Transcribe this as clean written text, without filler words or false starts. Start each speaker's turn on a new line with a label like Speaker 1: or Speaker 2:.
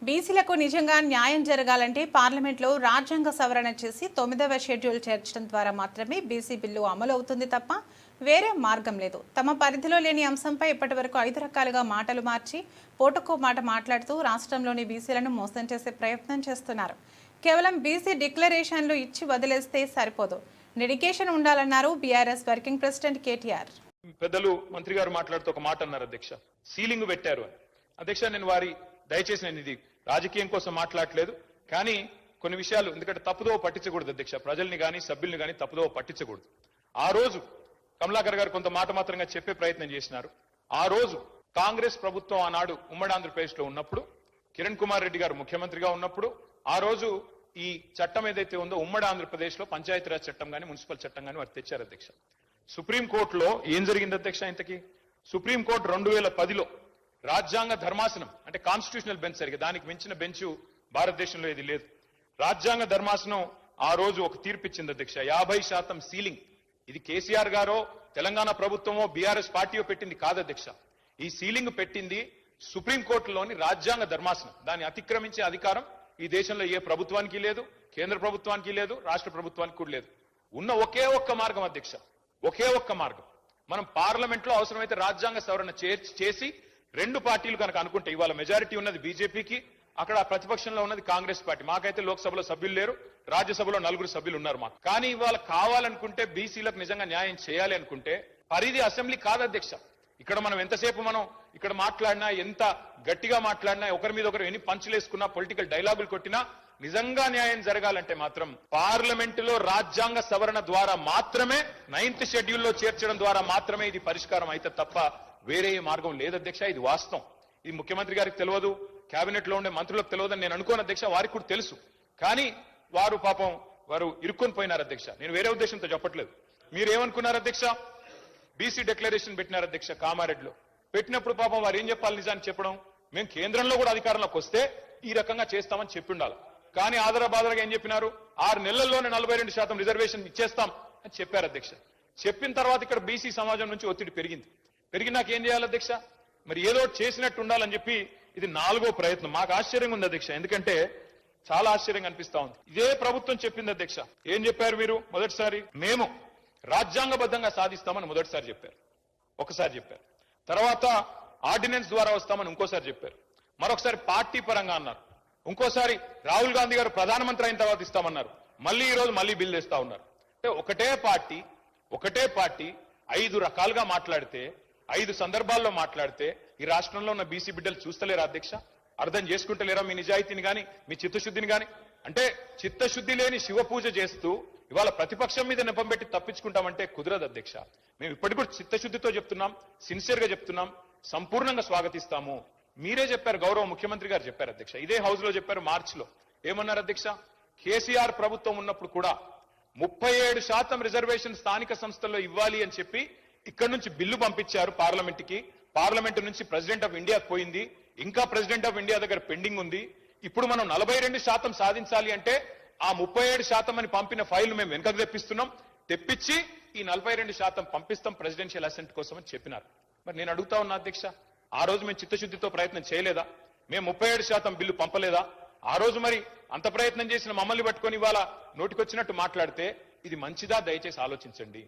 Speaker 1: బీసీలకు నిజంగా న్యాయం జరగాలంటే పార్లమెంట్లో రాజ్యాంగ సవరణ చేసి 9వ షెడ్యూల్ చేర్చడం ద్వారా మాత్రమే బీసీ బిల్లు అమలు అవుతుంది తప్ప వేరే మార్గం లేదు. తమ పరిధిలో లేని అంశంపై ఇప్పటివరకు 5 రకాలుగా మాటలు మార్చి పూటకో మాట మాట్లాడుతూ రాష్ట్రంలోని బీసీలను మోసం చేసే ప్రయత్నం చేస్తున్నారు. కేవలం బీసీ డిక్లరేషన్లు ఇచ్చి వదిలేస్తే సరిపోదు, డెడికేషన్ ఉండాలన్నారు బీఆర్ఎస్ వర్కింగ్ ప్రెసిడెంట్ కేటీఆర్.
Speaker 2: పెద్దలు మంత్రి గారు మాట్లాడుతూ ఒక మాట అన్నారు, అధ్యక్ష సీలింగ్ పెట్టారు అని. అధ్యక్ష దయచేసి నేను ఇది రాజకీయం కోసం మాట్లాడలేదు, కానీ కొన్ని విషయాలు ఎందుకంటే తప్పుదో పట్టించకూడదు అధ్యక్ష, ప్రజల్ని కానీ సభ్యుల్ని కానీ తప్పుదో పట్టించకూడదు. ఆ రోజు కమలాకర్ గారు కొంత మాట మాత్రంగా చెప్పే ప్రయత్నం చేసినారు. ఆ రోజు కాంగ్రెస్ ప్రభుత్వం ఆనాడు ఉమ్మడి ఆంధ్రప్రదేశ్ లో ఉన్నప్పుడు, కిరణ్ కుమార్ రెడ్డి గారు ముఖ్యమంత్రిగా ఉన్నప్పుడు, ఆ రోజు ఈ చట్టం ఏదైతే ఉందో ఉమ్మడి ఆంధ్రప్రదేశ్ లో పంచాయతీరాజ్ చట్టం కానీ మున్సిపల్ చట్టం కానీ వారు తెచ్చారు అధ్యక్ష. సుప్రీంకోర్టులో ఏం జరిగింది అధ్యక్ష? ఇంతకీ సుప్రీంకోర్టు 2010లో రాజ్యాంగ ధర్మాసనం అంటే కాన్స్టిట్యూషనల్ బెంచ్ సరిగ్గా దానికి మించిన బెంచ్ భారతదేశంలో ఇది లేదు. రాజ్యాంగ ధర్మాసనం ఆ రోజు ఒక తీర్పు ఇచ్చింది అధ్యక్ష. 50% సీలింగ్ ఇది కేసీఆర్ గారో తెలంగాణ ప్రభుత్వమో బీఆర్ఎస్ పార్టీయో పెట్టింది కాదు అధ్యక్ష. ఈ సీలింగ్ పెట్టింది సుప్రీంకోర్టులోని రాజ్యాంగ ధర్మాసనం. దాన్ని అతిక్రమించే అధికారం ఈ దేశంలో ఏ ప్రభుత్వానికి లేదు, కేంద్ర ప్రభుత్వానికి లేదు, రాష్ట్ర ప్రభుత్వానికి కూడా లేదు. ఉన్న ఒకే ఒక్క మార్గం అధ్యక్ష, ఒకే ఒక్క మార్గం. మనం పార్లమెంట్ లో అవసరమైతే రాజ్యాంగ సవరణ చేసి 2 పార్టీలు కనుక అనుకుంటే, ఇవాళ మెజారిటీ ఉన్నది బీజేపీకి, అక్కడ ప్రతిపక్షంలో ఉన్నది కాంగ్రెస్ పార్టీ. మాకైతే లోక్సభలో సభ్యులు లేరు, రాజ్యసభలో 4 సభ్యులు ఉన్నారు మాకు. కానీ ఇవాళ కావాలనుకుంటే బీసీలకు నిజంగా న్యాయం చేయాలి అనుకుంటే పరిధి అసెంబ్లీ కాదు అధ్యక్ష. ఇక్కడ మనం ఎంతసేపు ఇక్కడ మాట్లాడినా, ఎంత గట్టిగా మాట్లాడినా, ఒకరి మీద ఒకరు ఎన్ని పంచులేసుకున్నా, పొలిటికల్ డైలాగులు కొట్టినా, నిజంగా న్యాయం జరగాలంటే మాత్రం పార్లమెంటులో రాజ్యాంగ సవరణ ద్వారా మాత్రమే, 9th షెడ్యూల్లో చేర్చడం ద్వారా మాత్రమే ఇది పరిష్కారం అయితే తప్ప వేరే మార్గం లేదు అధ్యక్ష. ఇది వాస్తవం. ఇది ముఖ్యమంత్రి గారికి తెలియదు, కేబినెట్ లో ఉండే మంత్రులకు తెలియదని నేను అనుకోను అధ్యక్ష, వారికి కూడా తెలుసు. కానీ వారు పాపం ఇరుక్కొని పోయినారు అధ్యక్ష. నేను వేరే ఉద్దేశంతో చెప్పట్లేదు. మీరేమనుకున్నారు అధ్యక్ష? బీసీ డిక్లరేషన్ పెట్టినారు అధ్యక్ష కామారెడ్డిలో. పెట్టినప్పుడు పాపం వారు ఏం చెప్పాలి? నిజాన్ని చెప్పడం, మేము కేంద్రంలో కూడా అధికారంలోకి వస్తే ఈ రకంగా చేస్తామని చెప్పి ఉండాలి. కానీ ఆదరబాదరగా ఏం చెప్పినారు? 6 నెలల్లోనే 42% రిజర్వేషన్ ఇచ్చేస్తాం అని చెప్పారు అధ్యక్ష. చెప్పిన తర్వాత ఇక్కడ బీసీ సమాజం నుంచి ఒత్తిడి పెరిగినాక ఏం చేయాలి అధ్యక్ష? మరి ఏదో చేసినట్టు ఉండాలని చెప్పి ఇది 4వ ప్రయత్నం. మాకు ఆశ్చర్యంగా ఉంది అధ్యక్ష, ఎందుకంటే చాలా ఆశ్చర్యంగా అనిపిస్తా ఉంది. ఇదే ప్రభుత్వం చెప్పింది అధ్యక్ష. ఏం చెప్పారు మీరు? మొదటిసారి మేము రాజ్యాంగబద్ధంగా సాధిస్తామని మొదటిసారి చెప్పారు, ఒకసారి చెప్పారు. తర్వాత ఆర్డినెన్స్ ద్వారా వస్తామని ఇంకోసారి చెప్పారు. మరొకసారి పార్టీ పరంగా అన్నారు. ఇంకోసారి రాహుల్ గాంధీ గారు ప్రధానమంత్రి అయిన తర్వాత ఇస్తామన్నారు. మళ్ళీ ఈ రోజు మళ్ళీ బిల్ తెస్తా ఉన్నారు. అంటే ఒకటే పార్టీ 5 రకాలుగా మాట్లాడితే, 5 సందర్భాల్లో మాట్లాడితే ఈ రాష్ట్రంలో ఉన్న బీసీ బిడ్డలు చూస్తలేరా అధ్యక్ష? అర్థం చేసుకుంటలేరా మీ నిజాయితీని కానీ, మీ చిత్తశుద్ధిని కానీ? అంటే చిత్తశుద్ధి లేని శివ పూజ చేస్తూ ఇవాళ ప్రతిపక్షం మీద నెపం పెట్టి తప్పించుకుంటామంటే కుదరదు అధ్యక్ష. మేము ఇప్పటికి కూడా చిత్తశుద్ధితో చెప్తున్నాం, సిన్సియర్ గా చెప్తున్నాం, సంపూర్ణంగా స్వాగతిస్తాము. మీరే చెప్పారు, గౌరవ ముఖ్యమంత్రి గారు చెప్పారు అధ్యక్ష, ఇదే హౌస్ లో చెప్పారు మార్చిలో. ఏమన్నారు అధ్యక్ష? కేసీఆర్ ప్రభుత్వం ఉన్నప్పుడు కూడా 37% రిజర్వేషన్ స్థానిక సంస్థల్లో ఇవ్వాలి అని చెప్పి ఇక్కడి నుంచి బిల్లు పంపించారు పార్లమెంట్కి. పార్లమెంట్ నుంచి ప్రెసిడెంట్ ఆఫ్ ఇండియాకి పోయింది, ఇంకా ప్రెసిడెంట్ ఆఫ్ ఇండియా దగ్గర పెండింగ్ ఉంది. ఇప్పుడు మనం 42% సాధించాలి అంటే ఆ 37% అని పంపిన ఫైల్ మేము వెనకకు తెప్పించి ఈ 42% పంపిస్తాం ప్రెసిడెన్షియల్ అసెంట్ కోసం అని చెప్పినారు. మరి నేను అడుగుతా ఉన్నా అధ్యక్ష, ఆ రోజు మేము చిత్తశుద్ధితో ప్రయత్నం చేయలేదా? మేము 37% బిల్లు పంపలేదా? ఆ రోజు మరి అంత ప్రయత్నం చేసిన మమ్మల్ని పట్టుకొని ఇవాళ నోటికొచ్చినట్టు మాట్లాడితే ఇది మంచిదా? దయచేసి ఆలోచించండి.